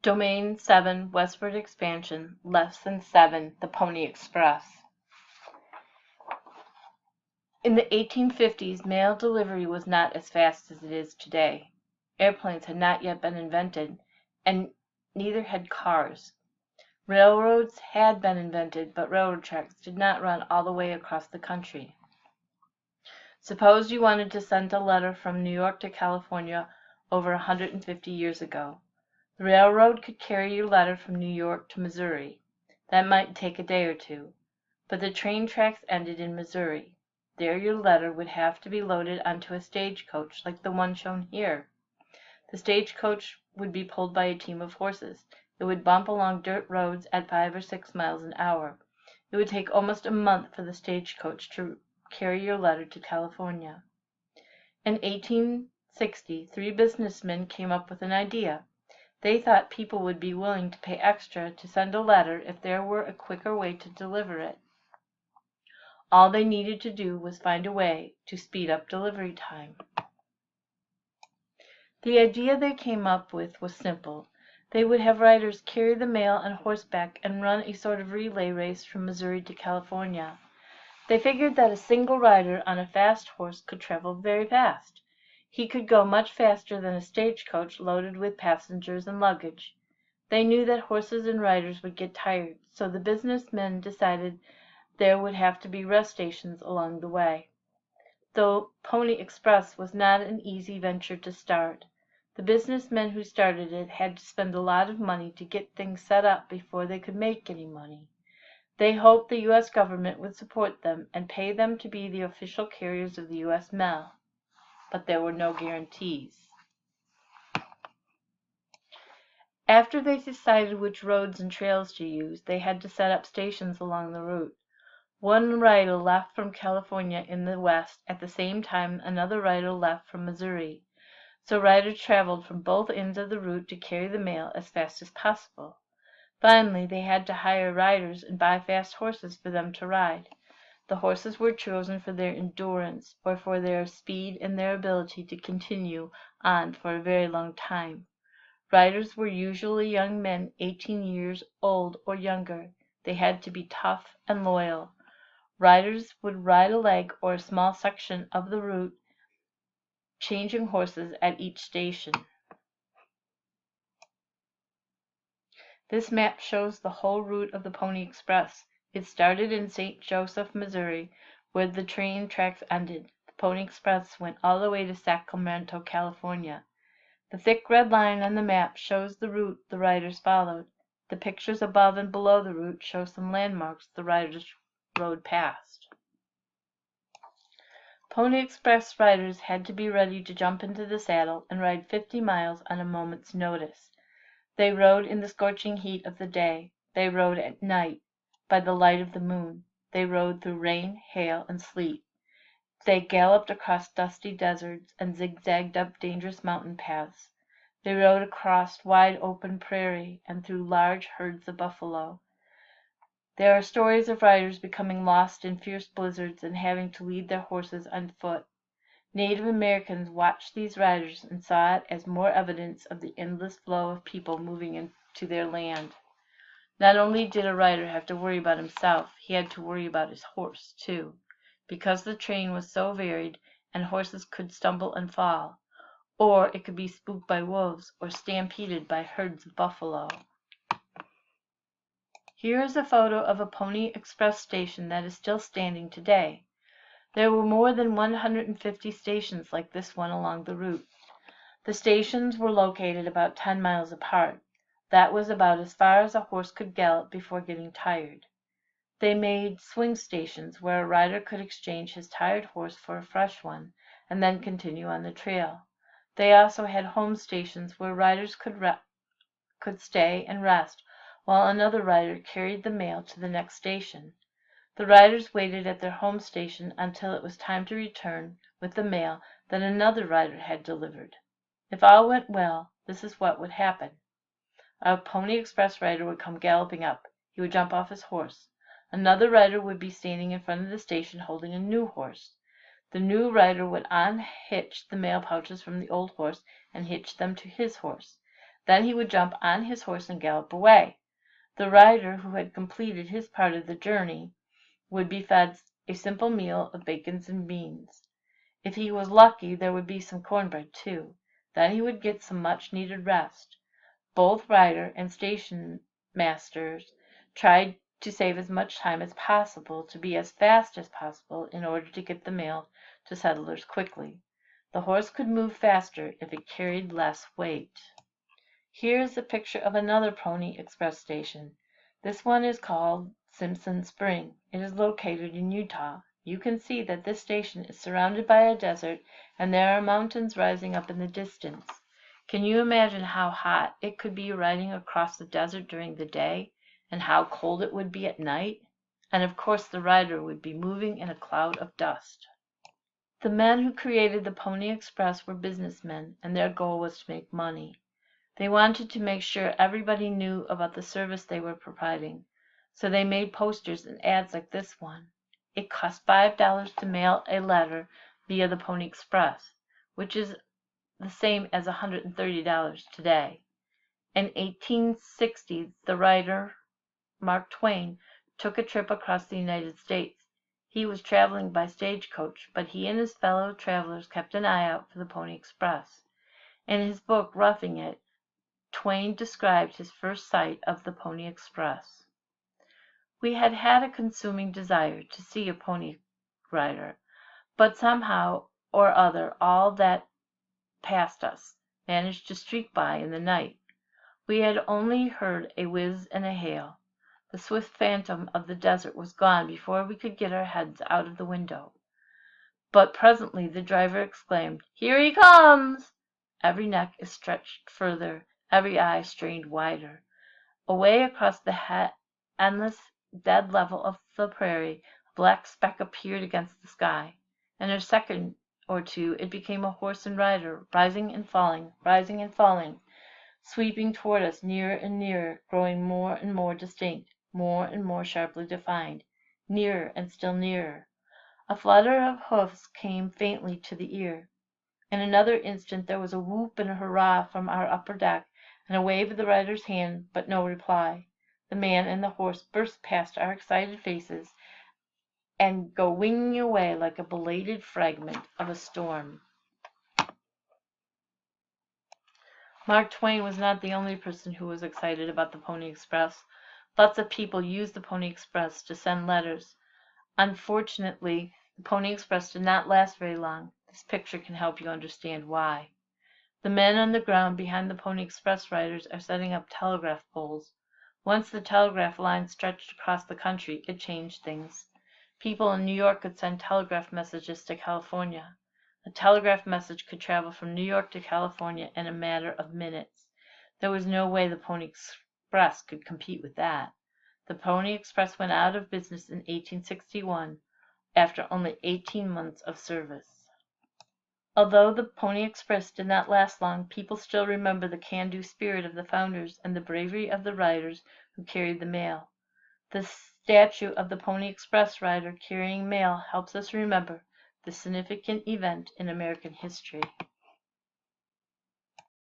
Domain 7 Westward Expansion, Lesson 7 The Pony Express. In the 1850s, mail delivery was not as fast as it is today. Airplanes had not yet been invented, and neither had cars. Railroads had been invented, but railroad tracks did not run all the way across the country. Suppose you wanted to send a letter from New York to California over 150 years ago. The railroad could carry your letter from New York to Missouri. That might take a day or two. But the train tracks ended in Missouri. There your letter would have to be loaded onto a stagecoach like the one shown here. The stagecoach would be pulled by a team of horses. It would bump along dirt roads at 5 or 6 miles an hour. It would take almost a month for the stagecoach to carry your letter to California. In 1860, 3 businessmen came up with an idea. They thought people would be willing to pay extra to send a letter if there were a quicker way to deliver it. All they needed to do was find a way to speed up delivery time. The idea they came up with was simple. They would have riders carry the mail on horseback and run a sort of relay race from Missouri to California. They figured that a single rider on a fast horse could travel very fast. He could go much faster than a stagecoach loaded with passengers and luggage. They knew that horses and riders would get tired, so the businessmen decided there would have to be rest stations along the way. The Pony Express was not an easy venture to start. The businessmen who started it had to spend a lot of money to get things set up before they could make any money. They hoped the U.S. government would support them and pay them to be the official carriers of the U.S. mail. But there were no guarantees. After they decided which roads and trails to use, they had to set up stations along the route. One rider left from California in the west at the same time another rider left from Missouri. So riders traveled from both ends of the route to carry the mail as fast as possible. Finally, they had to hire riders and buy fast horses for them to ride. The horses were chosen for their endurance, or for their speed and their ability to continue on for a very long time. Riders were usually young men 18 years old or younger. They had to be tough and loyal. Riders would ride a leg or a small section of the route, changing horses at each station. This map shows the whole route of the Pony Express. It started in St. Joseph, Missouri, where the train tracks ended. The Pony Express went all the way to Sacramento, California. The thick red line on the map shows the route the riders followed. The pictures above and below the route show some landmarks the riders rode past. Pony Express riders had to be ready to jump into the saddle and ride 50 miles on a moment's notice. They rode in the scorching heat of the day. They rode at night by the light of the moon. They rode through rain, hail, and sleet. They galloped across dusty deserts and zigzagged up dangerous mountain paths. They rode across wide open prairie and through large herds of buffalo. There are stories of riders becoming lost in fierce blizzards and having to lead their horses on foot. Native Americans watched these riders and saw it as more evidence of the endless flow of people moving into their land. Not only did a rider have to worry about himself, he had to worry about his horse, too, because the train was so varied and horses could stumble and fall, or it could be spooked by wolves or stampeded by herds of buffalo. Here is a photo of a Pony Express station that is still standing today. There were more than 150 stations like this one along the route. The stations were located about 10 miles apart. That was about as far as a horse could gallop before getting tired. They made swing stations where a rider could exchange his tired horse for a fresh one and then continue on the trail. They also had home stations where riders could stay and rest while another rider carried the mail to the next station. The riders waited at their home station until it was time to return with the mail that another rider had delivered. If all went well, this is what would happen. A Pony Express rider would come galloping up. He would jump off his horse. Another rider would be standing in front of the station holding a new horse. The new rider would unhitch the mail pouches from the old horse and hitch them to his horse. Then he would jump on his horse and gallop away. The rider who had completed his part of the journey would be fed a simple meal of bacon and beans. If he was lucky, there would be some cornbread too. Then he would get some much-needed rest. Both rider and station masters tried to save as much time as possible, to be as fast as possible, in order to get the mail to settlers quickly. The horse could move faster if it carried less weight. Here is a picture of another Pony Express station. This one is called Simpson Spring. It is located in Utah. You can see that this station is surrounded by a desert, and there are mountains rising up in the distance. Can you imagine how hot it could be riding across the desert during the day, and how cold it would be at night? And of course the rider would be moving in a cloud of dust. The men who created the Pony Express were businessmen, and their goal was to make money. They wanted to make sure everybody knew about the service they were providing, so they made posters and ads like this one. It cost $5 to mail a letter via the Pony Express, which is the same as $130 today. In 1860, the writer Mark Twain took a trip across the United States. He was traveling by stagecoach, but he and his fellow travelers kept an eye out for the Pony Express. In his book, Roughing It, Twain described his first sight of the Pony Express. We had had a consuming desire to see a pony rider, but somehow or other all that passed us managed to streak by in the night. We had only heard a whiz and a hail. The swift phantom of the desert was gone before we could get our heads out of the window. But presently the driver exclaimed, "Here he comes!" Every neck is stretched further, every eye strained wider. Away across the endless dead level of the prairie, a black speck appeared against the sky. In a second or two it became a horse and rider, rising and falling, sweeping toward us nearer and nearer, growing more and more distinct, more and more sharply defined, nearer and still nearer. A flutter of hoofs came faintly to the ear. In another instant there was a whoop and a hurrah from our upper deck, and a wave of the rider's hand, but no reply. The man and the horse burst past our excited faces and go winging away like a belated fragment of a storm. Mark Twain was not the only person who was excited about the Pony Express. Lots of people used the Pony Express to send letters. Unfortunately, the Pony Express did not last very long. This picture can help you understand why. The men on the ground behind the Pony Express riders are setting up telegraph poles. Once the telegraph line stretched across the country, it changed things. People in New York could send telegraph messages to California. A telegraph message could travel from New York to California in a matter of minutes. There was no way the Pony Express could compete with that. The Pony Express went out of business in 1861, after only 18 months of service. Although the Pony Express did not last long, people still remember the can-do spirit of the founders and the bravery of the riders who carried the mail. The statue of the Pony Express rider carrying mail helps us remember this significant event in American history.